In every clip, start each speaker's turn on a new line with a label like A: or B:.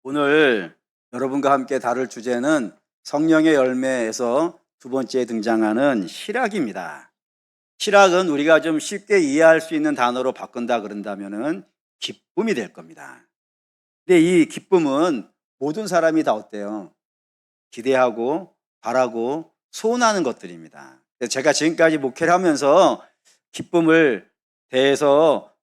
A: 오늘 여러분과 함께 다룰 주제는 성령의 열매에서 두 번째에 등장하는 희락입니다. 희락은 우리가 좀 쉽게 이해할 수 있는 단어로 바꾼다 그런다면은 기쁨이 될 겁니다. 근데 이 기쁨은 모든 사람이 다 어때요? 기대하고 바라고 소원하는 것들입니다. 그래서 제가 지금까지 목회를 하면서 기쁨을 대해서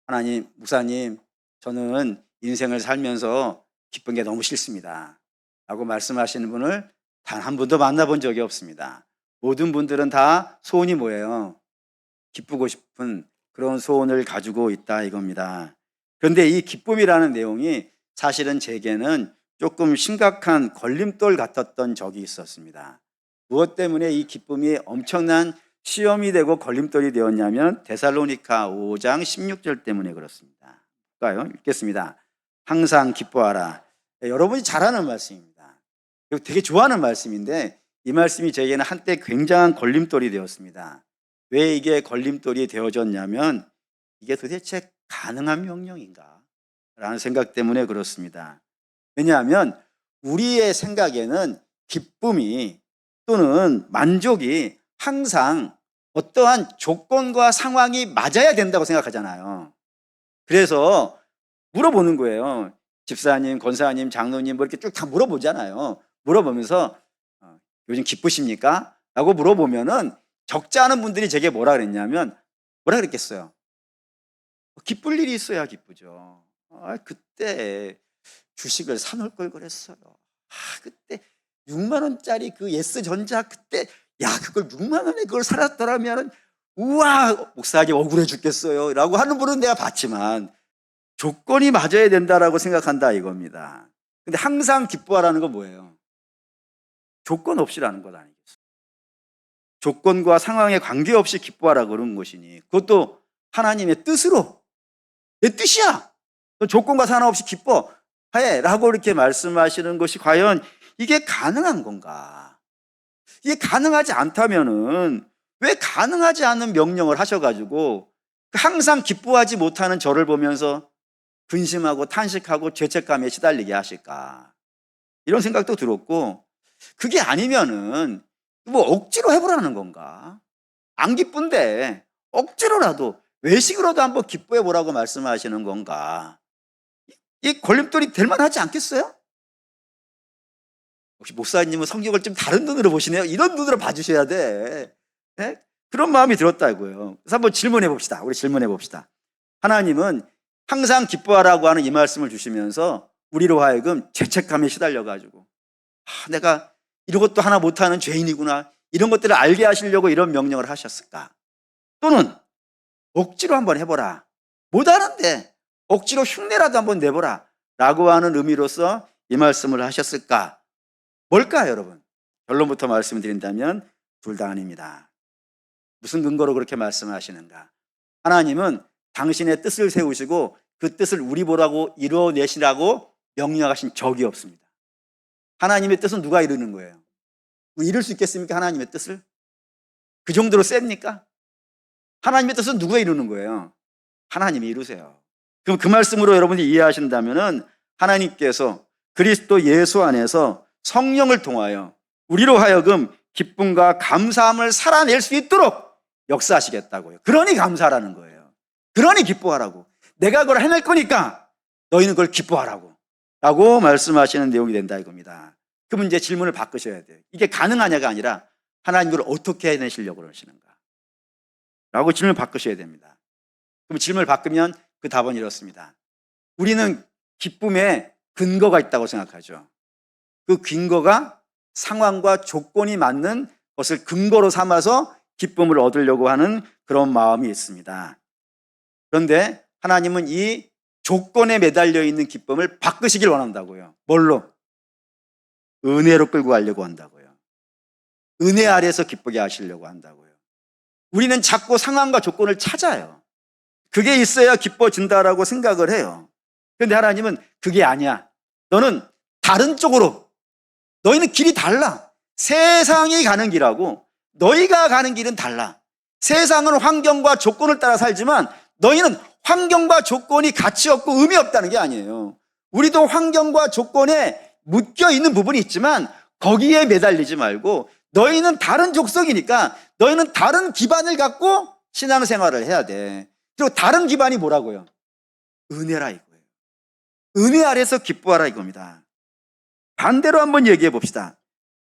A: 하나님, 목사님, 저는 인생을 살면서 기쁜 게 너무 싫습니다 라고 말씀하시는 분을 단 한 분도 만나본 적이 없습니다. 모든 분들은 다 소원이 뭐예요? 기쁘고 싶은 그런 소원을 가지고 있다 이겁니다. 그런데 이 기쁨이라는 내용이 사실은 제게는 조금 심각한 걸림돌 같았던 적이 있었습니다. 무엇 때문에 이 기쁨이 엄청난 시험이 되고 걸림돌이 되었냐면 데살로니가 5장 16절 때문에 그렇습니다. 볼까요? 읽겠습니다. 항상 기뻐하라. 여러분이 잘 아는 말씀입니다. 되게 좋아하는 말씀인데 이 말씀이 저에게는 한때 굉장한 걸림돌이 되었습니다. 왜 이게 걸림돌이 되어졌냐면 이게 도대체 가능한 명령인가? 라는 생각 때문에 그렇습니다. 왜냐하면 우리의 생각에는 기쁨이 또는 만족이 항상 어떠한 조건과 상황이 맞아야 된다고 생각하잖아요. 그래서 물어보는 거예요. 집사님, 권사님, 장로님 뭐 이렇게 쭉 다 물어보잖아요. 물어보면서 요즘 기쁘십니까? 라고 물어보면은 적지 않은 분들이 제게 뭐라 그랬냐면 뭐라 그랬겠어요? 기쁠 일이 있어야 기쁘죠. 그때 주식을 사놓을 걸 그랬어요. 그때 6만 원짜리 그 예스전자 그때 그걸 6만 원에 그걸 살았더라면 우와 목사님 억울해 죽겠어요 라고 하는 분은 내가 봤지만 조건이 맞아야 된다라고 생각한다 이겁니다. 근데 항상 기뻐하라는 건 뭐예요? 조건 없이라는 것 아니겠어요? 조건과 상황에 관계없이 기뻐하라고 그런 것이니 그것도 하나님의 뜻으로 내 뜻이야. 조건과 상관없이 기뻐해 라고 이렇게 말씀하시는 것이 과연 이게 가능한 건가? 이게 가능하지 않다면은 왜 가능하지 않은 명령을 하셔가지고 항상 기뻐하지 못하는 저를 보면서 근심하고 탄식하고 죄책감에 시달리게 하실까? 이런 생각도 들었고 그게 아니면은 뭐 억지로 해보라는 건가? 안 기쁜데 억지로라도 외식으로도 한번 기뻐해 보라고 말씀하시는 건가? 이 걸림돌이 될 만하지 않겠어요? 혹시 목사님은 성경을 좀 다른 눈으로 보시네요. 이런 눈으로 봐주셔야 돼. 네? 그런 마음이 들었다고요. 그래서 한번 질문해 봅시다. 우리 질문해 봅시다. 하나님은 항상 기뻐하라고 하는 이 말씀을 주시면서 우리로 하여금 죄책감에 시달려가지고 내가 이런 것도 하나 못하는 죄인이구나 이런 것들을 알게 하시려고 이런 명령을 하셨을까? 또는 억지로 한번 해보라. 못하는데 억지로 흉내라도 한번 내보라 라고 하는 의미로서 이 말씀을 하셨을까? 뭘까요, 여러분? 결론부터 말씀드린다면 둘 다 아닙니다. 무슨 근거로 그렇게 말씀하시는가? 하나님은 당신의 뜻을 세우시고 그 뜻을 우리 보라고 이루어내시라고 명령하신 적이 없습니다. 하나님의 뜻은 누가 이루는 거예요? 이룰 수 있겠습니까? 하나님의 뜻을? 그 정도로 셉니까? 하나님의 뜻은 누가 이루는 거예요? 하나님이 이루세요. 그럼 그 말씀으로 여러분이 이해하신다면은 하나님께서 그리스도 예수 안에서 성령을 통하여 우리로 하여금 기쁨과 감사함을 살아낼 수 있도록 역사하시겠다고요. 그러니 감사하라는 거예요. 그러니 기뻐하라고. 내가 그걸 해낼 거니까 너희는 그걸 기뻐하라고 라고 말씀하시는 내용이 된다 이겁니다. 그럼 이제 질문을 바꾸셔야 돼요. 이게 가능하냐가 아니라 하나님 그걸 어떻게 해내시려고 그러시는가 라고 질문을 바꾸셔야 됩니다. 그럼 질문을 바꾸면 그 답은 이렇습니다. 우리는 기쁨에 근거가 있다고 생각하죠. 그 근거가 상황과 조건이 맞는 것을 근거로 삼아서 기쁨을 얻으려고 하는 그런 마음이 있습니다. 그런데 하나님은 이 조건에 매달려 있는 기쁨을 바꾸시길 원한다고요. 뭘로? 은혜로 끌고 가려고 한다고요. 은혜 아래서 기쁘게 하시려고 한다고요. 우리는 자꾸 상황과 조건을 찾아요. 그게 있어야 기뻐진다라고 생각을 해요. 그런데 하나님은 그게 아니야. 너는 다른 쪽으로, 너희는 길이 달라. 세상이 가는 길하고 너희가 가는 길은 달라. 세상은 환경과 조건을 따라 살지만 너희는 환경과 조건이 가치 없고 의미 없다는 게 아니에요. 우리도 환경과 조건에 묶여 있는 부분이 있지만 거기에 매달리지 말고 너희는 다른 족속이니까 너희는 다른 기반을 갖고 신앙생활을 해야 돼. 그리고 다른 기반이 뭐라고요? 은혜라 이거예요. 은혜 아래서 기뻐하라 이겁니다. 반대로 한번 얘기해 봅시다.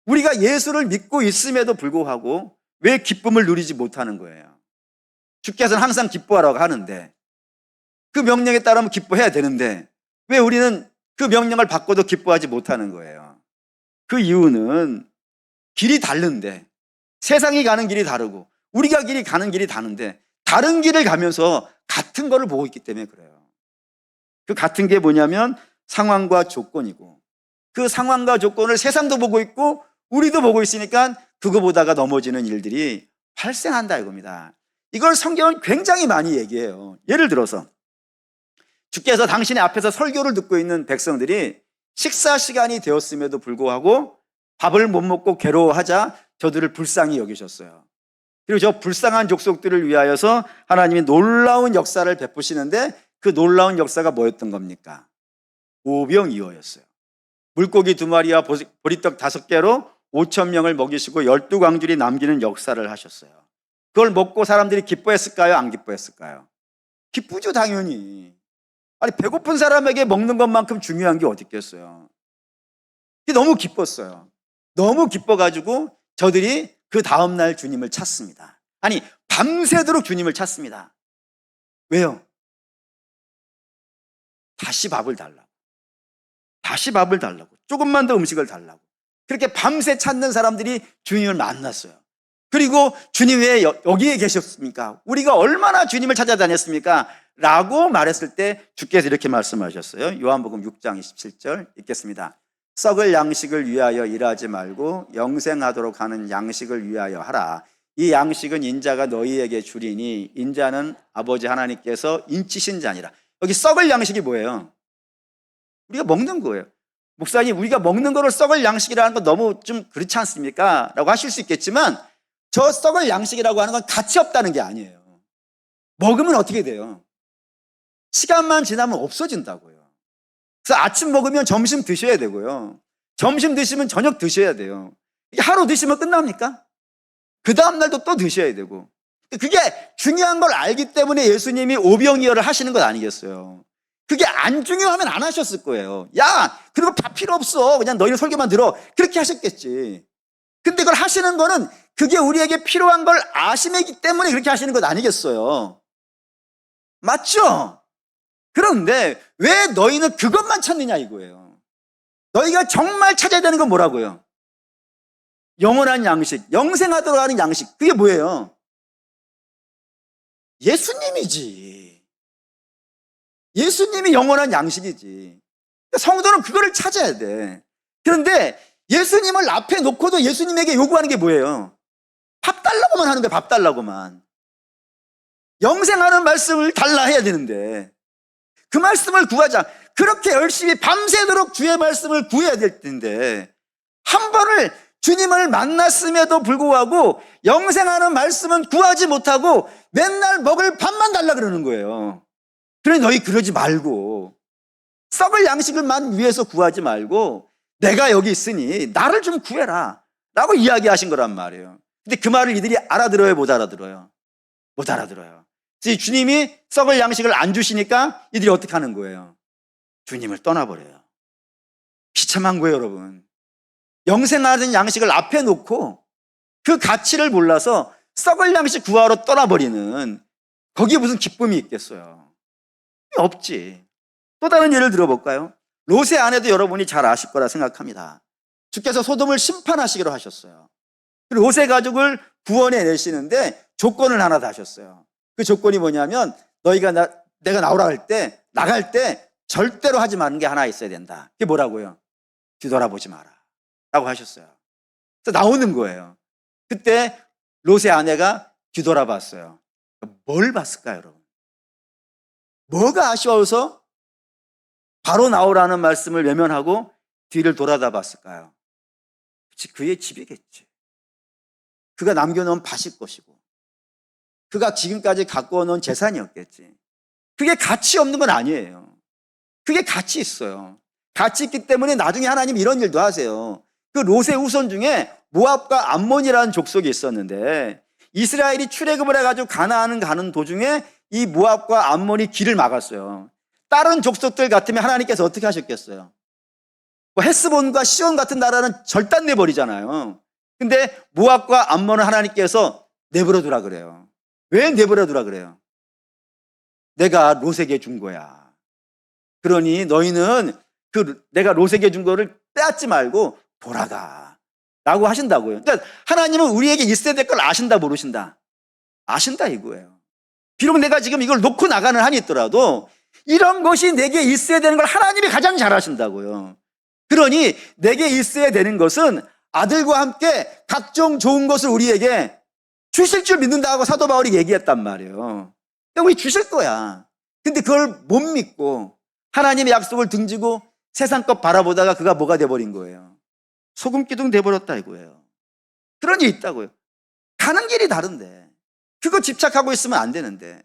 A: 우리가 예수를 믿고 있음에도 불구하고 왜 기쁨을 누리지 못하는 거예요? 주께서는 항상 기뻐하라고 하는데 그 명령에 따르면 기뻐해야 되는데 왜 우리는 그 명령을 받고도 기뻐하지 못하는 거예요? 그 이유는 길이 다른데 세상이 가는 길이 다르고 우리가 가는 길이 다른데 다른 길을 가면서 같은 거를 보고 있기 때문에 그래요. 그 같은 게 뭐냐면 상황과 조건이고 그 상황과 조건을 세상도 보고 있고 우리도 보고 있으니까 그거 보다가 넘어지는 일들이 발생한다 이겁니다. 이걸 성경은 굉장히 많이 얘기해요. 예를 들어서 주께서 당신의 앞에서 설교를 듣고 있는 백성들이 식사 시간이 되었음에도 불구하고 밥을 못 먹고 괴로워하자 저들을 불쌍히 여기셨어요. 그리고 저 불쌍한 족속들을 위하여서 하나님이 놀라운 역사를 베푸시는데 그 놀라운 역사가 뭐였던 겁니까? 오병이어였어요. 물고기 2마리와 보리떡 5개로 5,000명을 먹이시고 12광줄이 남기는 역사를 하셨어요. 그걸 먹고 사람들이 기뻐했을까요? 안 기뻐했을까요? 기쁘죠, 당연히. 아니, 배고픈 사람에게 먹는 것만큼 중요한 게 어디 있겠어요? 너무 기뻤어요. 너무 기뻐가지고 저들이 그 다음날 주님을 찾습니다. 아니, 밤새도록 주님을 찾습니다. 왜요? 다시 밥을 달라고. 다시 밥을 달라고. 조금만 더 음식을 달라고. 그렇게 밤새 찾는 사람들이 주님을 만났어요. 그리고 주님 왜 여기에 계셨습니까? 우리가 얼마나 주님을 찾아다녔습니까? 라고 말했을 때 주께서 이렇게 말씀하셨어요. 요한복음 6장 27절 읽겠습니다. 썩을 양식을 위하여 일하지 말고 영생하도록 하는 양식을 위하여 하라. 이 양식은 인자가 너희에게 주리니 인자는 아버지 하나님께서 인치신 자니라. 여기 썩을 양식이 뭐예요? 우리가 먹는 거예요. 목사님, 우리가 먹는 거를 썩을 양식이라는 건 너무 좀 그렇지 않습니까? 라고 하실 수 있겠지만 저 썩을 양식이라고 하는 건 가치 없다는 게 아니에요. 먹으면 어떻게 돼요? 시간만 지나면 없어진다고요. 그래서 아침 먹으면 점심 드셔야 되고요. 점심 드시면 저녁 드셔야 돼요. 이게 하루 드시면 끝납니까? 그 다음날도 또 드셔야 되고. 그게 중요한 걸 알기 때문에 예수님이 오병이어를 하시는 것 아니겠어요? 그게 안 중요하면 안 하셨을 거예요. 야, 그리고 밥 필요 없어. 그냥 너희는 설교만 들어. 그렇게 하셨겠지. 근데 그걸 하시는 거는 그게 우리에게 필요한 걸 아심이기 때문에 그렇게 하시는 것 아니겠어요? 맞죠? 그런데 왜 너희는 그것만 찾느냐 이거예요. 너희가 정말 찾아야 되는 건 뭐라고요? 영원한 양식, 영생하도록 하는 양식. 그게 뭐예요? 예수님이지. 예수님이 영원한 양식이지. 성도는 그거를 찾아야 돼. 그런데 예수님을 앞에 놓고도 예수님에게 요구하는 게 뭐예요? 밥 달라고만 하는 거예요. 밥 달라고만. 영생하는 말씀을 달라 해야 되는데 그 말씀을 구하자. 그렇게 열심히 밤새도록 주의 말씀을 구해야 될 텐데 한 번을 주님을 만났음에도 불구하고 영생하는 말씀은 구하지 못하고 맨날 먹을 밥만 달라 그러는 거예요. 그러니 너희 그러지 말고 썩을 양식을만 위해서 구하지 말고 내가 여기 있으니 나를 좀 구해라 라고 이야기하신 거란 말이에요. 근데 그 말을 이들이 알아들어요? 못 알아들어요? 못 알아들어요. 그래서 주님이 썩을 양식을 안 주시니까 이들이 어떻게 하는 거예요? 주님을 떠나버려요. 비참한 거예요, 여러분. 영생하는 양식을 앞에 놓고 그 가치를 몰라서 썩을 양식 구하러 떠나버리는 거기에 무슨 기쁨이 있겠어요? 없지. 또 다른 예를 들어볼까요? 롯의 아내도 여러분이 잘 아실 거라 생각합니다. 주께서 소돔을 심판하시기로 하셨어요. 롯의 가족을 구원해 내시는데 조건을 하나 다셨어요. 그 조건이 뭐냐면 너희가 내가 나오라 할 때 나갈 때 절대로 하지 마는 게 하나 있어야 된다. 그게 뭐라고요? 뒤돌아보지 마라 라고 하셨어요. 그래서 나오는 거예요. 그때 롯의 아내가 뒤돌아봤어요. 뭘 봤을까요, 여러분? 뭐가 아쉬워서 바로 나오라는 말씀을 외면하고 뒤를 돌아다 봤을까요? 그의 집이겠지. 그가 남겨놓은 밭일 것이고 그가 지금까지 갖고 놓은 재산이었겠지. 그게 가치 없는 건 아니에요. 그게 가치 있어요. 같이 있기 때문에 나중에 하나님 이런 일도 하세요. 그 롯의 후손 중에 모압과 암몬이라는 족속이 있었는데 이스라엘이 출애굽을 해가지고 가나안을 가는 도중에 이 모압과 암몬이 길을 막았어요. 다른 족속들 같으면 하나님께서 어떻게 하셨겠어요? 뭐 헤스본과 시온 같은 나라는 절단내 버리잖아요. 근데 모압과 암몬을 하나님께서 내버려 두라 그래요. 왜 내버려 두라 그래요? 내가 롯에게 준 거야. 그러니 너희는 내가 롯에게 준 거를 빼앗지 말고 돌아가 라고 하신다고요. 그러니까 하나님은 우리에게 있어야 될 걸 아신다 모르신다? 아신다 이거예요. 비록 내가 지금 이걸 놓고 나가는 한이 있더라도 이런 것이 내게 있어야 되는 걸 하나님이 가장 잘 아신다고요. 그러니 내게 있어야 되는 것은 아들과 함께 각종 좋은 것을 우리에게 주실 줄 믿는다고 사도 바울이 얘기했단 말이에요. 그러니까 우리 주실 거야. 근데 그걸 못 믿고 하나님의 약속을 등지고 세상 것 바라보다가 그가 뭐가 돼버린 거예요? 소금기둥 돼버렸다 이거예요. 그런 일이 있다고요. 가는 길이 다른데 그거 집착하고 있으면 안 되는데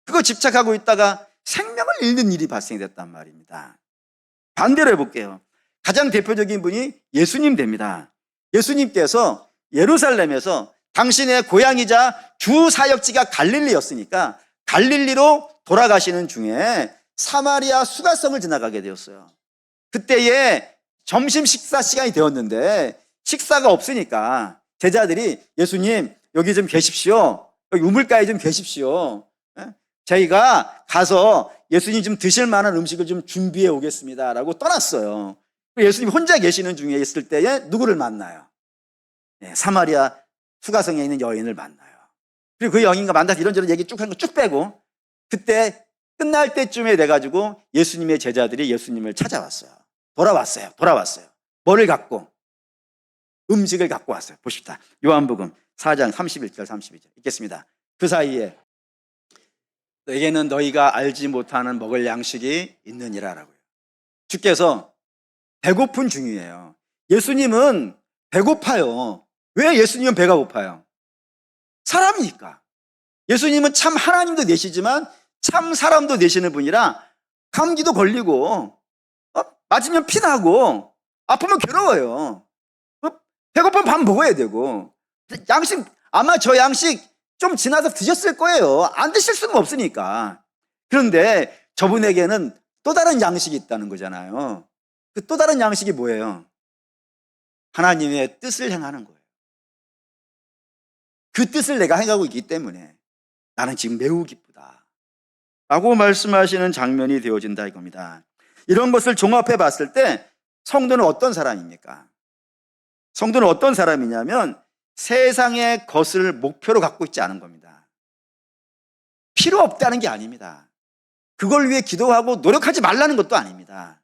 A: 그거 집착하고 있다가 생명을 잃는 일이 발생됐단 말입니다. 반대로 해볼게요. 가장 대표적인 분이 예수님 됩니다. 예수님께서 예루살렘에서 당신의 고향이자 주 사역지가 갈릴리였으니까 갈릴리로 돌아가시는 중에 사마리아 수가성을 지나가게 되었어요. 그때에 점심 식사 시간이 되었는데 식사가 없으니까 제자들이 예수님 여기 좀 계십시오. 여기 우물가에 좀 계십시오. 저희가 가서 예수님 좀 드실 만한 음식을 좀 준비해 오겠습니다 라고 떠났어요. 예수님 혼자 계시는 중에 있을 때에 누구를 만나요? 사마리아 수가성에 있는 여인을 만나요. 그리고 그 여인과 만나서 이런저런 얘기 쭉 하는 거 쭉 빼고 그때 끝날 때쯤에 돼가지고 예수님의 제자들이 예수님을 찾아왔어요. 돌아왔어요. 뭐를 갖고? 음식을 갖고 왔어요. 보십시다. 요한복음 4장 31절 32절 읽겠습니다. 그 사이에 너에게는 너희가 알지 못하는 먹을 양식이 있느니라라고요. 주께서 배고픈 중이에요. 예수님은 배고파요. 왜 예수님은 배가 고파요? 사람이니까. 예수님은 참 하나님도 되시지만 참 사람도 되시는 분이라 감기도 걸리고 맞으면 피나고 아프면 괴로워요. 배고프면 밥 먹어야 되고 양식 아마 저 양식 좀 지나서 드셨을 거예요. 안 드실 수는 없으니까. 그런데 저분에게는 또 다른 양식이 있다는 거잖아요. 그 또 다른 양식이 뭐예요? 하나님의 뜻을 행하는 거예요. 그 뜻을 내가 행하고 있기 때문에 나는 지금 매우 기쁘다 라고 말씀하시는 장면이 되어진다 이겁니다. 이런 것을 종합해 봤을 때 성도는 어떤 사람입니까? 성도는 어떤 사람이냐면 세상의 것을 목표로 갖고 있지 않은 겁니다. 필요 없다는 게 아닙니다. 그걸 위해 기도하고 노력하지 말라는 것도 아닙니다.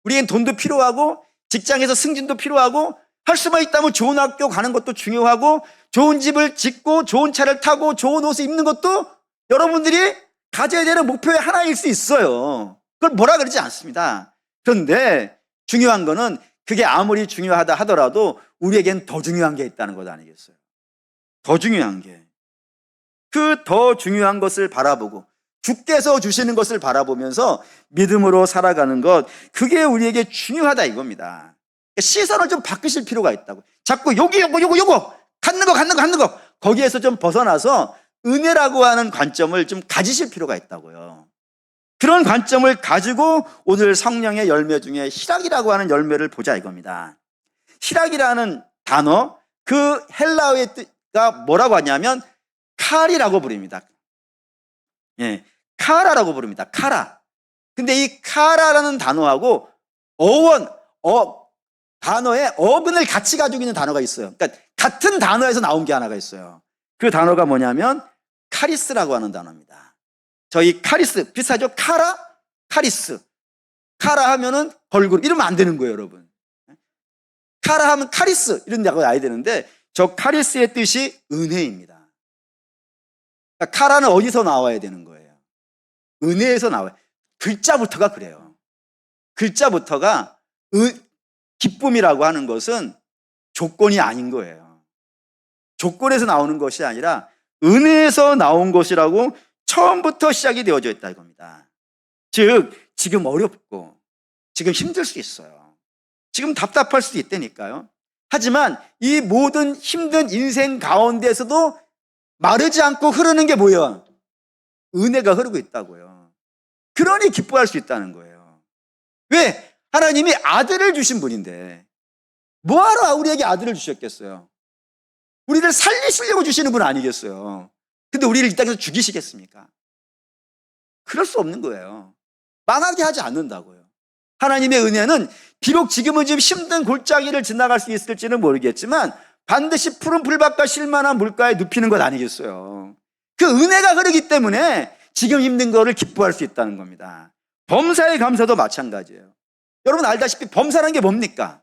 A: 우리엔 돈도 필요하고 직장에서 승진도 필요하고 할 수만 있다면 좋은 학교 가는 것도 중요하고 좋은 집을 짓고 좋은 차를 타고 좋은 옷을 입는 것도 여러분들이 가져야 되는 목표의 하나일 수 있어요. 그걸 뭐라 그러지 않습니다. 그런데 중요한 거는 그게 아무리 중요하다 하더라도 우리에겐 더 중요한 게 있다는 것 아니겠어요? 더 중요한 게. 그 더 중요한 것을 바라보고 주께서 주시는 것을 바라보면서 믿음으로 살아가는 것, 그게 우리에게 중요하다 이겁니다. 시선을 좀 바꾸실 필요가 있다고. 자꾸 요거 갖는 거 거기에서 좀 벗어나서 은혜라고 하는 관점을 좀 가지실 필요가 있다고요. 그런 관점을 가지고 오늘 성령의 열매 중에 희락이라고 하는 열매를 보자 이겁니다. 희락이라는 단어, 그 헬라어의 뜻가 뭐라고 하냐면 칼이라고 부릅니다. 카라라고 부릅니다. 카라. 근데 이 카라라는 단어하고 단어의 어근을 같이 가지고 있는 단어가 있어요. 그러니까 같은 단어에서 나온 게 하나가 있어요. 그 단어가 뭐냐면 카리스라고 하는 단어입니다. 저희 카리스 비슷하죠? 카라, 카리스. 카라 하면은 걸그룹 이러면 안 되는 거예요, 여러분. 카라 하면 카리스 이런 데가 와야 되는데 저 카리스의 뜻이 은혜입니다. 그러니까 카라는 어디서 나와야 되는 거예요? 은혜에서 나와요. 글자부터가 그래요. 글자부터가 기쁨이라고 하는 것은 조건이 아닌 거예요. 조건에서 나오는 것이 아니라 은혜에서 나온 것이라고 처음부터 시작이 되어져 있다 이겁니다. 즉 지금 어렵고 지금 힘들 수 있어요. 지금 답답할 수도 있다니까요. 하지만 이 모든 힘든 인생 가운데서도 마르지 않고 흐르는 게 뭐예요? 은혜가 흐르고 있다고요. 그러니 기뻐할 수 있다는 거예요. 왜? 하나님이 아들을 주신 분인데 뭐하러 우리에게 아들을 주셨겠어요? 우리를 살리시려고 주시는 분 아니겠어요? 근데 우리를 이 땅에서 죽이시겠습니까? 그럴 수 없는 거예요. 망하게 하지 않는다고요. 하나님의 은혜는 비록 지금은 좀 힘든 골짜기를 지나갈 수 있을지는 모르겠지만 반드시 푸른 풀밭과 실만한 물가에 눕히는 것 아니겠어요? 그 은혜가 흐르기 때문에 지금 힘든 거를 기뻐할 수 있다는 겁니다. 범사의 감사도 마찬가지예요. 여러분 알다시피 범사라는 게 뭡니까?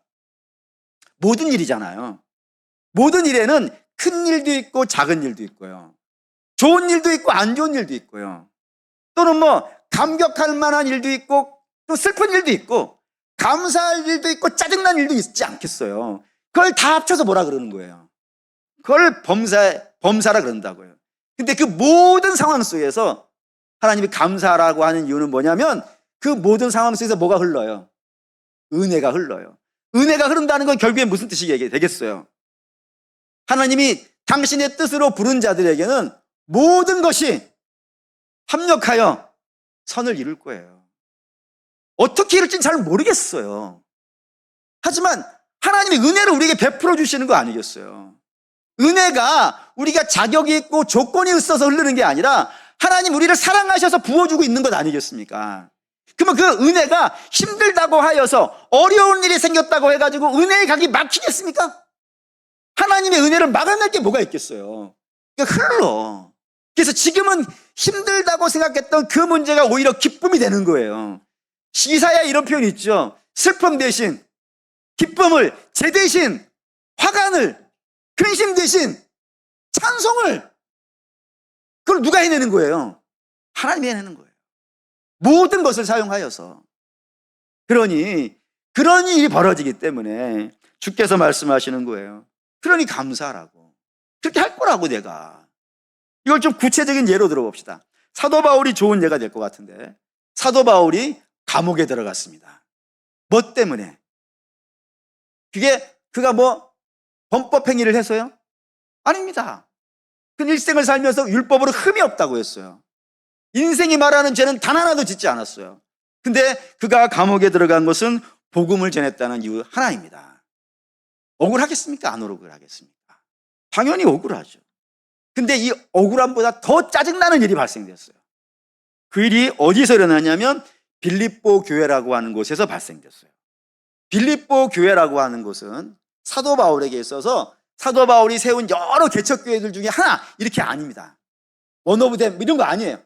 A: 모든 일이잖아요. 모든 일에는 큰 일도 있고 작은 일도 있고요. 좋은 일도 있고 안 좋은 일도 있고요. 또는 뭐 감격할 만한 일도 있고 또 슬픈 일도 있고 감사할 일도 있고 짜증난 일도 있지 않겠어요. 그걸 다 합쳐서 뭐라 그러는 거예요? 그걸 범사라 그런다고요. 근데 그 모든 상황 속에서 하나님이 감사라고 하는 이유는 뭐냐면 그 모든 상황 속에서 뭐가 흘러요? 은혜가 흘러요. 은혜가 흐른다는 건 결국엔 무슨 뜻이 되겠어요? 하나님이 당신의 뜻으로 부른 자들에게는 모든 것이 합력하여 선을 이룰 거예요. 어떻게 이룰지는 잘 모르겠어요. 하지만 하나님이 은혜를 우리에게 베풀어 주시는 거 아니겠어요? 은혜가 우리가 자격이 있고 조건이 있어서 흐르는 게 아니라 하나님 우리를 사랑하셔서 부어주고 있는 것 아니겠습니까? 그러면 그 은혜가 힘들다고 하여서 어려운 일이 생겼다고 해가지고 은혜의 각이 막히겠습니까? 하나님의 은혜를 막아낼 게 뭐가 있겠어요? 그러니까 흘러. 그래서 지금은 힘들다고 생각했던 그 문제가 오히려 기쁨이 되는 거예요. 이사야 이런 표현이 있죠. 슬픔 대신 기쁨을, 제 대신 화관을, 근심 대신 찬송을, 그걸 누가 해내는 거예요? 하나님이 해내는 거예요. 모든 것을 사용하여서. 그러니 그런 일이 벌어지기 때문에 주께서 말씀하시는 거예요. 그러니 감사하라고. 그렇게 할 거라고 내가. 이걸 좀 구체적인 예로 들어봅시다. 사도 바울이 좋은 예가 될 것 같은데, 사도 바울이 감옥에 들어갔습니다. 뭐 때문에? 그가 뭐 범법 행위를 해서요? 아닙니다. 그 일생을 살면서 율법으로 흠이 없다고 했어요. 인생이 말하는 죄는 단 하나도 짓지 않았어요. 근데 그가 감옥에 들어간 것은 복음을 전했다는 이유 하나입니다. 억울하겠습니까? 안 억울하겠습니까? 당연히 억울하죠. 근데 이 억울함보다 더 짜증나는 일이 발생됐어요. 그 일이 어디서 일어났냐면 빌립보 교회라고 하는 곳에서 발생됐어요. 빌립보 교회라고 하는 곳은 사도 바울에게 있어서 사도 바울이 세운 여러 개척교회들 중에 하나, 이렇게 아닙니다. 원오브댐 이런 거 아니에요.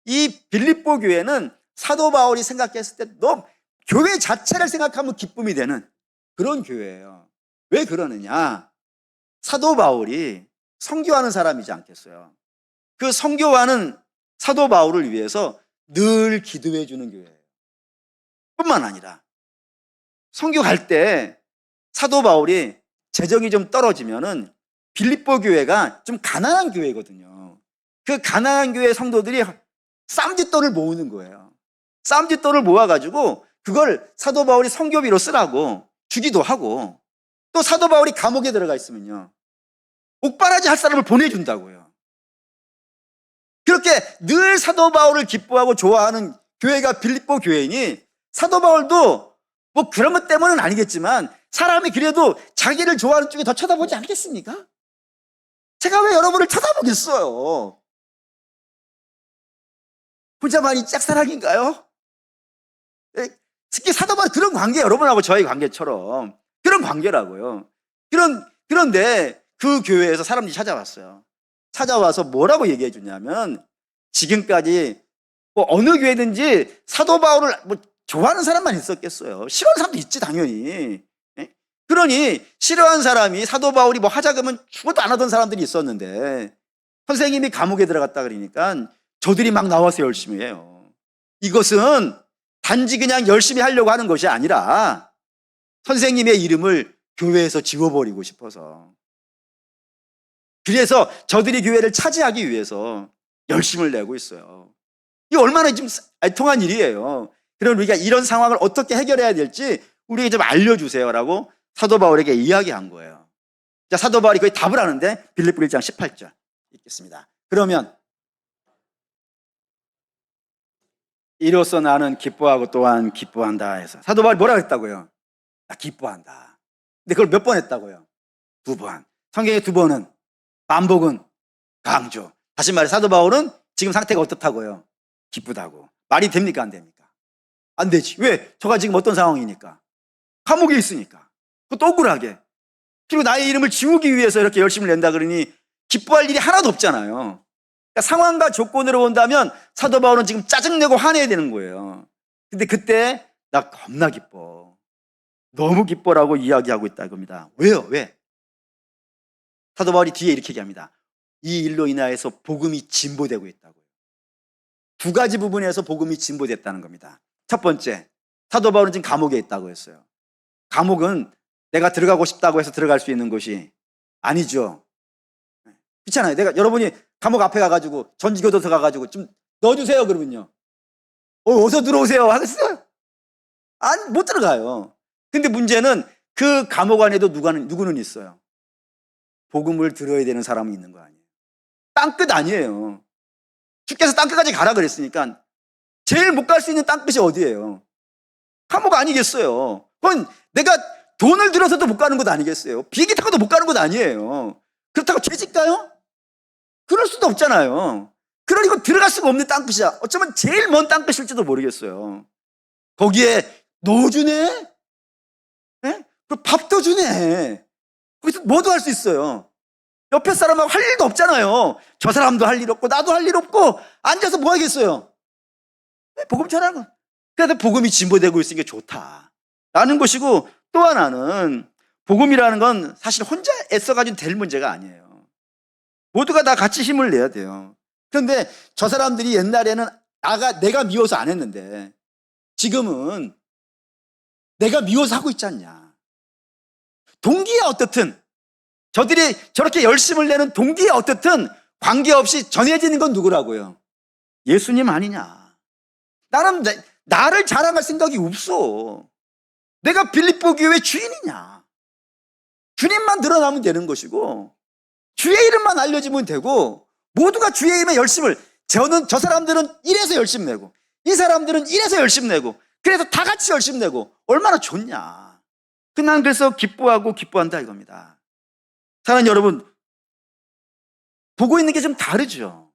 A: 이 빌립보 교회는 사도 바울이 생각했을 때 너무 교회 자체를 생각하면 기쁨이 되는 그런 교회예요. 왜 그러느냐? 사도 바울이 선교하는 사람이지 않겠어요? 그 선교하는 사도 바울을 위해서 늘 기도해 주는 교회예요. 뿐만 아니라 선교 갈 때 사도 바울이 재정이 좀 떨어지면은 빌립보 교회가 좀 가난한 교회거든요. 그 가난한 교회 성도들이 쌈짓돈을 모으는 거예요. 쌈짓돈을 모아가지고 그걸 사도 바울이 선교비로 쓰라고 주기도 하고, 또 사도 바울이 감옥에 들어가 있으면요, 옥바라지 할 사람을 보내준다고요. 그렇게 늘 사도 바울을 기뻐하고 좋아하는 교회가 빌립보 교회이니 사도 바울도 뭐 그런 것 때문은 아니겠지만 사람이 그래도 자기를 좋아하는 쪽에 더 쳐다보지 않겠습니까? 제가 왜 여러분을 쳐다보겠어요? 혼자만이 짝사랑인가요? 특히 사도 바울 그런 관계, 여러분하고 저의 관계처럼 그런 관계라고요. 그런데 그 교회에서 사람들이 찾아왔어요. 찾아와서 뭐라고 얘기해 주냐면, 지금까지 뭐 어느 교회든지 사도 바울을 뭐 좋아하는 사람만 있었겠어요. 싫어하는 사람도 있지 당연히. 그러니 싫어하는 사람이 사도 바울이 뭐 하자 그러면 죽어도 안 하던 사람들이 있었는데 선생님이 감옥에 들어갔다 그러니까 저들이 막 나와서 열심히 해요. 이것은 단지 그냥 열심히 하려고 하는 것이 아니라 선생님의 이름을 교회에서 지워버리고 싶어서, 그래서 저들이 교회를 차지하기 위해서 열심을 내고 있어요. 이게 얼마나 좀 알통한 일이에요. 그럼 우리가 이런 상황을 어떻게 해결해야 될지 우리에게 좀 알려주세요라고 사도 바울에게 이야기한 거예요. 자, 사도 바울이 거의 답을 하는데 빌립보 1장 18절 읽겠습니다. 그러면 이로써 나는 기뻐하고 또한 기뻐한다 해서 사도 바울이 뭐라고 했다고요? 나 기뻐한다. 근데 그걸 몇 번 했다고요? 2번. 성경에 2번은 반복은 강조. 다시 말해 사도 바울은 지금 상태가 어떻다고요? 기쁘다고. 말이 됩니까? 안 됩니까? 안 되지. 왜? 저가 지금 어떤 상황이니까? 감옥에 있으니까. 그것도 억울하게. 그리고 나의 이름을 지우기 위해서 이렇게 열심을 낸다 그러니 기뻐할 일이 하나도 없잖아요. 그러니까 상황과 조건으로 본다면 사도 바울은 지금 짜증내고 화내야 되는 거예요. 근데 그때 나 겁나 기뻐. 너무 기뻐라고 이야기하고 있다 이겁니다. 왜요? 왜? 사도 바울이 뒤에 이렇게 얘기합니다. 이 일로 인하여서 복음이 진보되고 있다고요. 2가지 부분에서 복음이 진보됐다는 겁니다. 첫 번째, 사도 바울은 지금 감옥에 있다고 했어요. 감옥은 내가 들어가고 싶다고 해서 들어갈 수 있는 곳이 아니죠. 그렇잖아요. 여러분이 감옥 앞에 가가지고 전지교도소 가가지고 좀 넣어주세요 그러면요. 어서 들어오세요 하겠어요? 아니, 못 들어가요. 근데 문제는 그 감옥 안에도 누구는 있어요. 복음을 들어야 되는 사람이 있는 거 아니에요. 땅끝 아니에요. 주께서 땅끝까지 가라 그랬으니까 제일 못 갈 수 있는 땅끝이 어디예요? 감옥 아니겠어요. 그건 내가 돈을 들어서도 못 가는 곳 아니겠어요? 비행기 타고도 못 가는 곳 아니에요. 그렇다고 죄질까요? 그럴 수도 없잖아요. 그러니까 들어갈 수가 없는 땅끝이야. 어쩌면 제일 먼 땅끝일지도 모르겠어요. 거기에 넣어주네? 네? 그리고 밥도 주네. 거기서 뭐도 할 수 있어요. 옆에 사람하고 할 일도 없잖아요. 저 사람도 할 일 없고 나도 할 일 없고 앉아서 뭐 하겠어요? 복음 전하는 거. 그래서 복음이 진보되고 있으니까 좋다라는 것이고, 또 하나는 복음이라는 건 사실 혼자 애써가지고 될 문제가 아니에요. 모두가 다 같이 힘을 내야 돼요. 그런데 저 사람들이 옛날에는 내가 미워서 안 했는데 지금은 내가 미워서 하고 있지 않냐. 동기야 어떻든 저들이 저렇게 열심을 내는 동기야 어떻든 관계없이 전해지는 건 누구라고요? 예수님 아니냐. 나를 자랑할 생각이 없어. 내가 빌립보 교회 주인이냐. 주님만 드러나면 되는 것이고 주의 이름만 알려지면 되고, 모두가 주의 이름에 열심을, 저 사람들은 이래서 열심 내고 이 사람들은 이래서 열심 내고 그래서 다 같이 열심 내고 얼마나 좋냐. 난 그래서 기뻐하고 기뻐한다 이겁니다. 사랑하는 여러분, 보고 있는 게 좀 다르죠.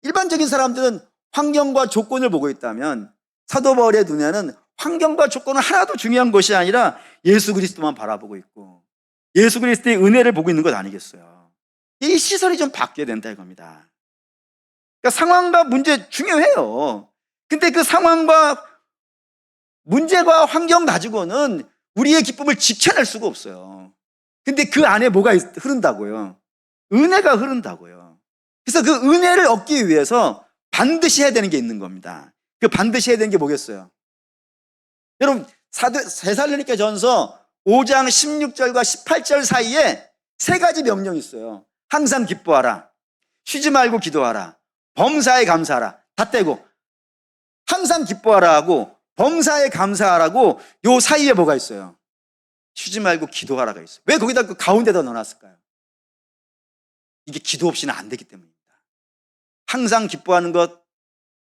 A: 일반적인 사람들은 환경과 조건을 보고 있다면 사도 바울의 눈에는 환경과 조건은 하나도 중요한 것이 아니라 예수 그리스도만 바라보고 있고 예수 그리스도의 은혜를 보고 있는 것 아니겠어요. 이 시선이 좀 바뀌어야 된다 이겁니다. 그러니까 상황과 문제 중요해요. 근데 그 상황과 문제와 환경 가지고는 우리의 기쁨을 지켜낼 수가 없어요. 근데 그 안에 뭐가 흐른다고요? 은혜가 흐른다고요. 그래서 그 은혜를 얻기 위해서 반드시 해야 되는 게 있는 겁니다. 그 반드시 해야 되는 게 뭐겠어요? 여러분, 데살로니가 전서 5장 16절과 18절 사이에 3가지 명령이 있어요. 항상 기뻐하라, 쉬지 말고 기도하라, 범사에 감사하라. 다 떼고 항상 기뻐하라 하고 범사에 감사하라고 요 사이에 뭐가 있어요? 쉬지 말고 기도하라가 있어요. 왜 거기다 그 가운데다 넣어놨을까요? 이게 기도 없이는 안 되기 때문입니다. 항상 기뻐하는 것,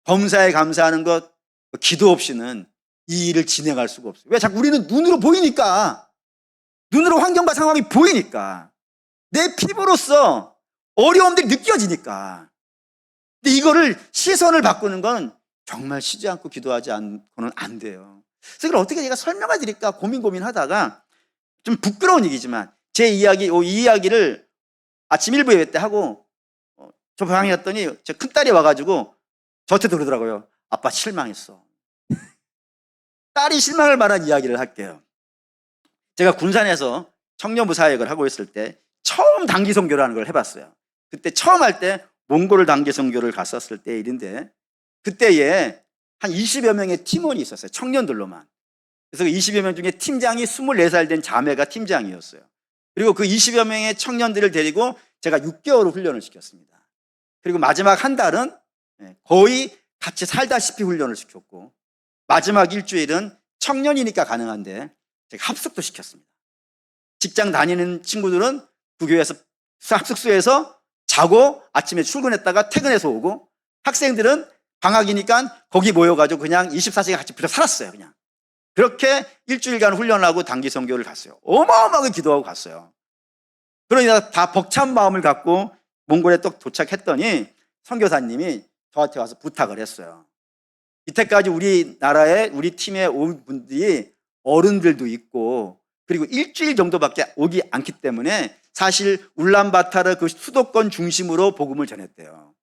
A: 범사에 감사하는 것, 기도 없이는 이 일을 진행할 수가 없어요. 왜? 자꾸 우리는 눈으로 보이니까, 눈으로 환경과 상황이 보이니까, 내 피부로서 어려움들이 느껴지니까. 근데 이거를 시선을 바꾸는 건 정말 쉬지 않고 기도하지 않고는 안 돼요. 그래서 이걸 어떻게 제가 설명해 드릴까 고민하다가, 좀 부끄러운 얘기지만 이 이야기를 아침 1부 예배 때 하고 저 방에 갔더니 제 큰딸이 와가지고 저한테 그러더라고요. 아빠 실망했어. 딸이 실망할 만한 이야기를 할게요. 제가 군산에서 청년부 사역을 하고 있을 때 처음 단기 선교라는 걸 해봤어요. 그때 처음 할 때 몽골 단기 선교를 갔었을 때 일인데, 그때에 한 20여 명의 팀원이 있었어요. 청년들로만. 그래서 그 20여 명 중에 팀장이 24살 된 자매가 팀장이었어요. 그리고 그 20여 명의 청년들을 데리고 제가 6개월을 훈련을 시켰습니다. 그리고 마지막 한 달은 거의 같이 살다시피 훈련을 시켰고, 마지막 일주일은 청년이니까 가능한데 제가 합숙도 시켰습니다. 직장 다니는 친구들은 그 교회에서 합숙소에서 자고 아침에 출근했다가 퇴근해서 오고, 학생들은 방학이니까 거기 모여가지고 그냥 24시간 같이 붙어 살았어요. 그냥 그렇게 일주일간 훈련하고 단기 선교를 갔어요. 어마어마하게 기도하고 갔어요. 그러니까 다 벅찬 마음을 갖고 몽골에 또 도착했더니 선교사님이 저한테 와서 부탁을 했어요. 이때까지 우리나라에 우리 팀에 온 분들이 어른들도 있고 그리고 일주일 정도밖에 오지 않기 때문에 사실 울란바타르 그 수도권 중심으로 복음을 전했대요.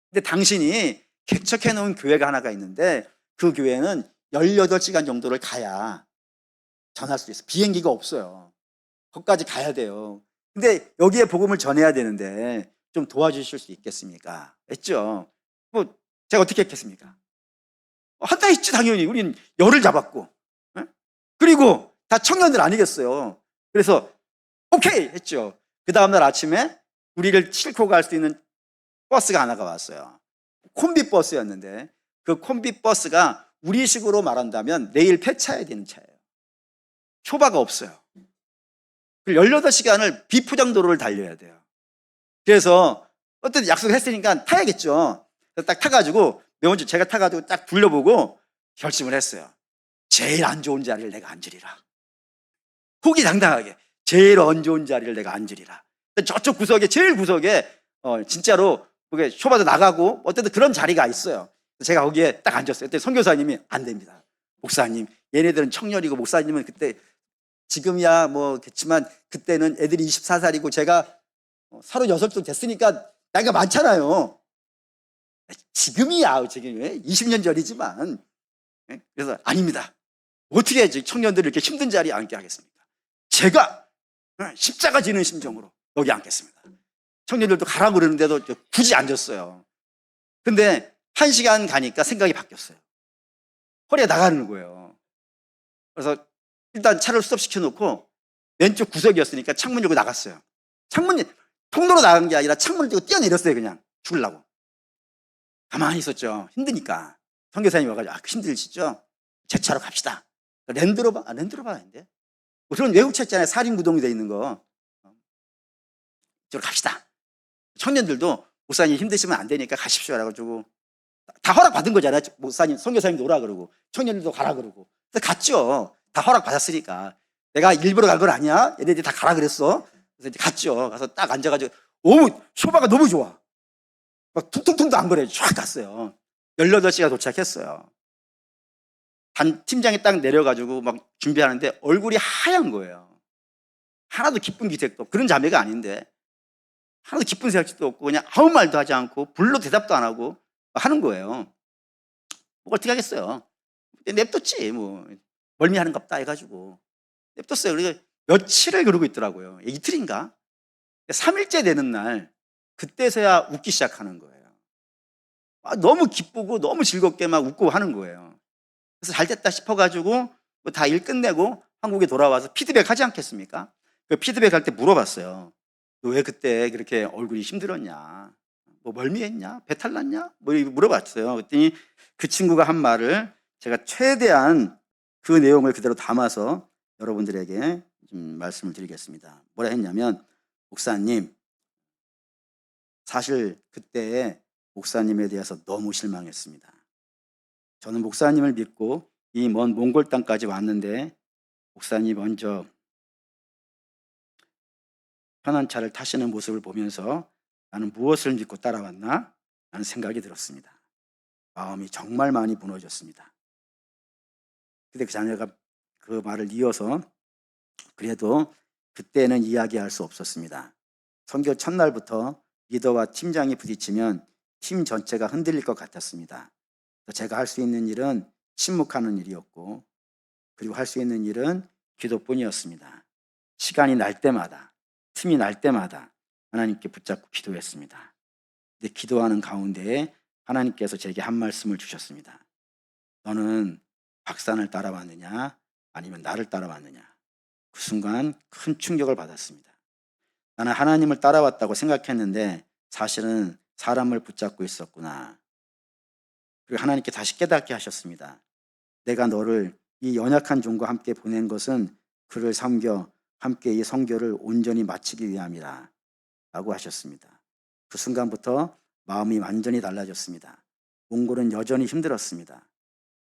A: 근데 당신이 개척해 놓은 교회가 하나가 있는데 그 교회는 18시간 정도를 가야 전할 수 있어요. 비행기가 없어요. 거기까지 가야 돼요. 근데 여기에 복음을 전해야 되는데 좀 도와주실 수 있겠습니까? 했죠. 뭐 제가 어떻게 했겠습니까? 한다 했지 당연히. 우린 열을 잡았고, 그리고 다 청년들 아니겠어요. 그래서 오케이 했죠. 그 다음날 아침에 우리를 싣고 갈 수 있는 버스가 하나가 왔어요. 콤비 버스였는데 그 콤비 버스가 우리식으로 말한다면 내일 폐차해야 되는 차예요. 초바가 없어요. 18시간을 비포장도로를 달려야 돼요. 그래서 어떤 약속을 했으니까 타야겠죠. 그래서 딱 타가지고 먼저 제가 타가지고 딱 둘러보고 결심을 했어요. 제일 안 좋은 자리를 내가 앉으리라. 호기당당하게 제일 안 좋은 자리를 내가 앉으리라. 저쪽 구석에 제일 구석에 진짜로 그게 쇼바도 나가고 어쨌든 그런 자리가 있어요. 제가 거기에 딱 앉았어요. 그때 선교사님이 안 됩니다. 목사님, 얘네들은 청년이고 목사님은 그때 지금이야 뭐 그렇지만 그때는 애들이 24살이고 제가 36도 됐으니까 나이가 많잖아요. 지금이야 지금 20년 전이지만. 그래서 아닙니다. 어떻게 청년들을 이렇게 힘든 자리에 앉게 하겠습니까? 제가 십자가 지는 심정으로 여기 앉겠습니다. 청년들도 가라고 그러는데도 굳이 앉았어요. 근데 1시간 가니까 생각이 바뀌었어요. 허리가 나가는 거예요. 그래서 일단 차를 스톱시켜 놓고 왼쪽 구석이었으니까 창문 열고 나갔어요. 창문 통로로 나간 게 아니라 창문을 띄고 뛰어내렸어요. 그냥 죽으려고. 가만히 있었죠. 힘드니까. 선교사님이 와가지고 힘들시죠? 제 차로 갑시다. 랜드로버 아닌데 그런 외국차 있잖아요. 4륜 구동이 돼 있는 거. 저로 갑시다. 청년들도 목사님 힘드시면 안 되니까 가십시오. 라고 다 허락받은 거잖아요. 목사님, 선교사님도 오라 그러고 청년들도 가라 그러고. 그래서 갔죠. 다 허락받았으니까. 내가 일부러 간 건 아니야. 얘네들이 다 가라 그랬어. 그래서 이제 갔죠. 가서 딱 앉아가지고 쇼바가 너무 좋아. 막 퉁퉁퉁도 안 거려요. 쫙 갔어요. 18시간 도착했어요. 팀장이 딱 내려가지고 막 준비하는데 얼굴이 하얀 거예요. 하나도 기쁜 기색도 그런 자매가 아닌데 하나도 기쁜 생각도 없고 그냥 아무 말도 하지 않고 불러 대답도 안 하고 하는 거예요. 뭐 어떻게 하겠어요. 냅뒀지 뭐 멀미하는 갑다 해가지고 냅뒀어요. 그리고 며칠을 그러고 있더라고요. 이틀인가 3일째 되는 날 그때서야 웃기 시작하는 거예요. 너무 기쁘고 너무 즐겁게 막 웃고 하는 거예요. 그래서 잘 됐다 싶어가지고 다 일 끝내고 한국에 돌아와서 피드백 하지 않겠습니까? 그 피드백 할 때 물어봤어요. 너 왜 그때 그렇게 얼굴이 힘들었냐? 뭐 멀미했냐? 배탈 났냐? 뭐 물어봤어요. 그랬더니 그 친구가 한 말을 제가 최대한 그 내용을 그대로 담아서 여러분들에게 좀 말씀을 드리겠습니다. 뭐라 했냐면, 목사님, 사실 그때 목사님에 대해서 너무 실망했습니다. 저는 목사님을 믿고 이 먼 몽골 땅까지 왔는데 목사님이 먼저 편한 차를 타시는 모습을 보면서 나는 무엇을 믿고 따라왔나? 라는 생각이 들었습니다. 마음이 정말 많이 무너졌습니다. 근데 그 자녀가 그 말을 이어서 그래도 그때는 이야기할 수 없었습니다. 선교 첫날부터 리더와 팀장이 부딪히면 팀 전체가 흔들릴 것 같았습니다. 제가 할 수 있는 일은 침묵하는 일이었고 그리고 할 수 있는 일은 기도뿐이었습니다. 시간이 날 때마다 틈이 날 때마다 하나님께 붙잡고 기도했습니다. 근데 기도하는 가운데에 하나님께서 제게 한 말씀을 주셨습니다. 너는 박산을 따라왔느냐 아니면 나를 따라왔느냐. 그 순간 큰 충격을 받았습니다. 나는 하나님을 따라왔다고 생각했는데 사실은 사람을 붙잡고 있었구나. 그리고 하나님께 다시 깨닫게 하셨습니다. 내가 너를 이 연약한 종과 함께 보낸 것은 그를 섬겨 함께 이 성교를 온전히 마치기 위함이라 라고 하셨습니다. 그 순간부터 마음이 완전히 달라졌습니다. 몽골은 여전히 힘들었습니다.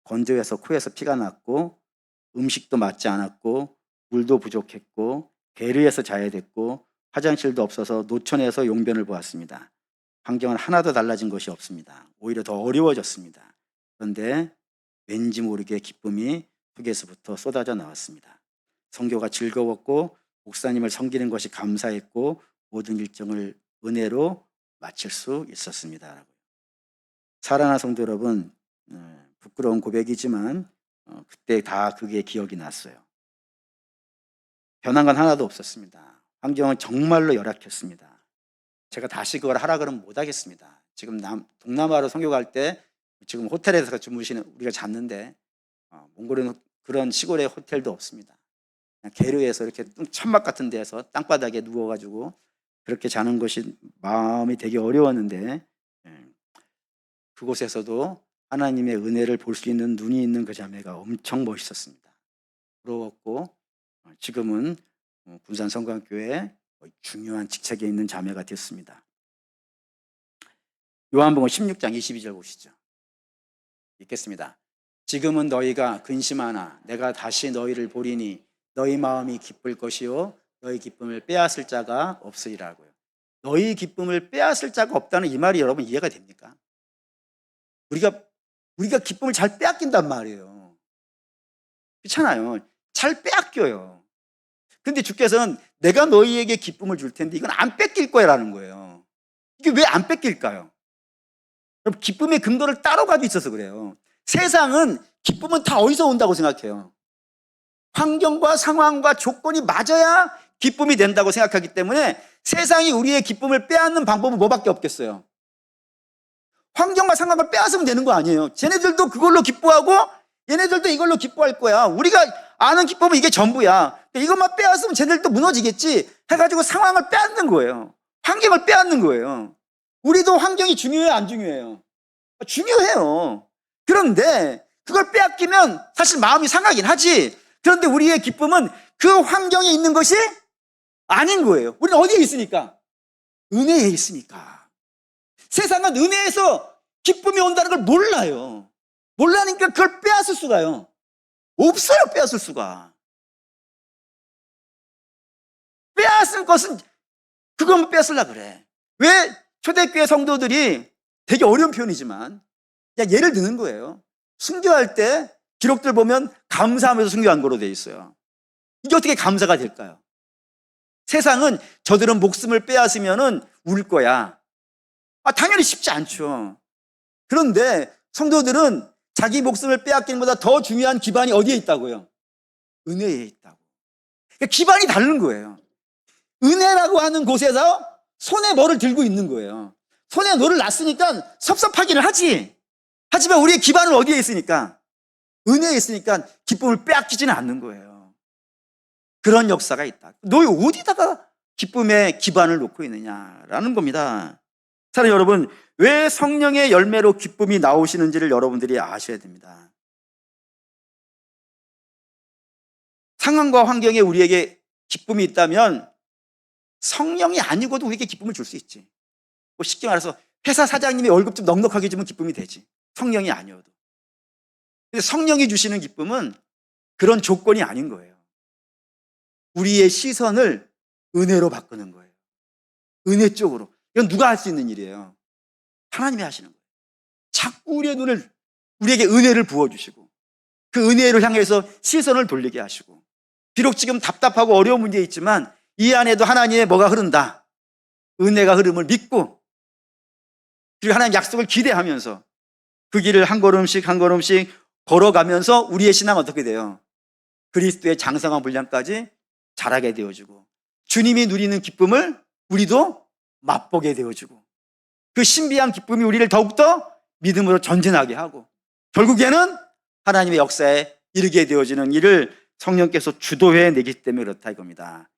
A: 건조해서 코에서 피가 났고 음식도 맞지 않았고 물도 부족했고 게르에서 자야 됐고 화장실도 없어서 노천에서 용변을 보았습니다. 환경은 하나도 달라진 것이 없습니다. 오히려 더 어려워졌습니다. 그런데 왠지 모르게 기쁨이 속에서부터 쏟아져 나왔습니다. 선교가 즐거웠고 목사님을 섬기는 것이 감사했고 모든 일정을 은혜로 마칠 수 있었습니다. 사랑하는 성도 여러분, 부끄러운 고백이지만 그때 다 그게 기억이 났어요. 변한 건 하나도 없었습니다. 환경은 정말로 열악했습니다. 제가 다시 그걸 하라 그러면 못 하겠습니다. 지금 동남아로 선교 갈 때 지금 호텔에서 주무시는 우리가 잤는데 몽골에는 그런 시골의 호텔도 없습니다. 그냥 게르에서 이렇게 천막 같은 데서 땅바닥에 누워가지고 그렇게 자는 것이 마음이 되게 어려웠는데 그곳에서도 하나님의 은혜를 볼 수 있는 눈이 있는 그 자매가 엄청 멋있었습니다. 부러웠고 지금은 군산 성광교회 중요한 직책에 있는 자매가 됐습니다. 요한복음 16장 22절 보시죠. 읽겠습니다. 지금은 너희가 근심하나 내가 다시 너희를 보리니 너희 마음이 기쁠 것이요 너희 기쁨을 빼앗을 자가 없으리라고요. 너희 기쁨을 빼앗을 자가 없다는 이 말이 여러분 이해가 됩니까? 우리가 기쁨을 잘 빼앗긴단 말이에요. 그렇잖아요. 잘 빼앗겨요. 근데 주께서는 내가 너희에게 기쁨을 줄 텐데 이건 안 뺏길 거야라는 거예요. 이게 왜 안 뺏길까요? 여러분, 기쁨의 근거를 따로 가지고 있어서 그래요. 세상은 기쁨은 다 어디서 온다고 생각해요? 환경과 상황과 조건이 맞아야 기쁨이 된다고 생각하기 때문에 세상이 우리의 기쁨을 빼앗는 방법은 뭐밖에 없겠어요? 환경과 상황을 빼앗으면 되는 거 아니에요. 쟤네들도 그걸로 기뻐하고 얘네들도 이걸로 기뻐할 거야. 우리가 아는 기쁨은 이게 전부야. 이것만 빼앗으면 쟤네들도 무너지겠지 해가지고 상황을 빼앗는 거예요. 환경을 빼앗는 거예요. 우리도 환경이 중요해요, 안 중요해요? 중요해요. 그런데 그걸 빼앗기면 사실 마음이 상하긴 하지. 그런데 우리의 기쁨은 그 환경에 있는 것이 아닌 거예요. 우리는 어디에 있으니까? 은혜에 있으니까. 세상은 은혜에서 기쁨이 온다는 걸 몰라요. 몰라니까 그걸 빼앗을 수가요. 없어요, 빼앗을 수가. 빼앗을 것은 그것만 빼앗으려고 그래. 왜 초대교회 성도들이 되게 어려운 표현이지만 그냥 예를 드는 거예요. 순교할 때 기록들 보면 감사하면서 순교한 거로 돼 있어요. 이게 어떻게 감사가 될까요? 세상은 저들은 목숨을 빼앗으면 울 거야. 당연히 쉽지 않죠. 그런데 성도들은 자기 목숨을 빼앗기는 것보다 더 중요한 기반이 어디에 있다고요? 은혜에 있다고. 그러니까 기반이 다른 거예요. 은혜라고 하는 곳에서 손에 뭐를 들고 있는 거예요. 손에 뭐를 놨으니까 섭섭하기는 하지. 하지만 우리의 기반은 어디에 있으니까? 은혜에 있으니까 기쁨을 빼앗기지는 않는 거예요. 그런 역사가 있다. 너희 어디다가 기쁨의 기반을 놓고 있느냐라는 겁니다. 사랑하는 여러분, 왜 성령의 열매로 기쁨이 나오시는지를 여러분들이 아셔야 됩니다. 상황과 환경에 우리에게 기쁨이 있다면 성령이 아니고도 우리에게 기쁨을 줄 수 있지. 뭐 쉽게 말해서 회사 사장님이 월급 좀 넉넉하게 주면 기쁨이 되지. 성령이 아니어도. 근데 성령이 주시는 기쁨은 그런 조건이 아닌 거예요. 우리의 시선을 은혜로 바꾸는 거예요. 은혜 쪽으로. 이건 누가 할 수 있는 일이에요? 하나님이 하시는 거예요. 자꾸 우리에게 은혜를 부어주시고 그 은혜를 향해서 시선을 돌리게 하시고 비록 지금 답답하고 어려운 문제 있지만 이 안에도 하나님의 뭐가 흐른다. 은혜가 흐름을 믿고 그리고 하나님 약속을 기대하면서 그 길을 한 걸음씩 한 걸음씩 걸어가면서 우리의 신앙은 어떻게 돼요? 그리스도의 장성한 분량까지 자라게 되어주고 주님이 누리는 기쁨을 우리도 맛보게 되어주고 그 신비한 기쁨이 우리를 더욱더 믿음으로 전진하게 하고 결국에는 하나님의 역사에 이르게 되어지는 일을 성령께서 주도해 내기 때문에 그렇다 이겁니다.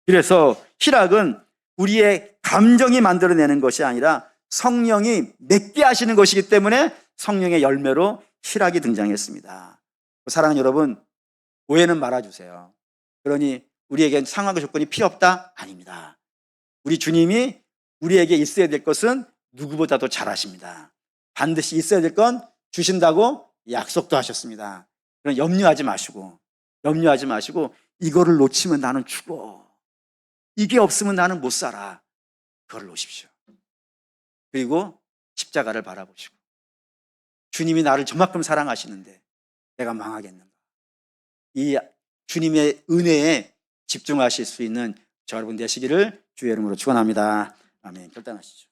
A: 그래서 희락은 우리의 감정이 만들어내는 것이 아니라 성령이 맺게 하시는 것이기 때문에 성령의 열매로 희락이 등장했습니다. 사랑하는 여러분, 오해는 말아주세요. 그러니 우리에겐 상황과 조건이 필요 없다? 아닙니다. 우리 주님이 우리에게 있어야 될 것은 누구보다도 잘 아십니다. 반드시 있어야 될 건 주신다고 약속도 하셨습니다. 그럼 염려하지 마시고 이거를 놓치면 나는 죽어. 이게 없으면 나는 못 살아. 그걸 놓으십시오. 그리고 십자가를 바라보시고 주님이 나를 저만큼 사랑하시는데 내가 망하겠는가. 이 주님의 은혜에 집중하실 수 있는 저 여러분 되시기를 주의 이름으로 축원합니다. 아멘. 결단하시죠.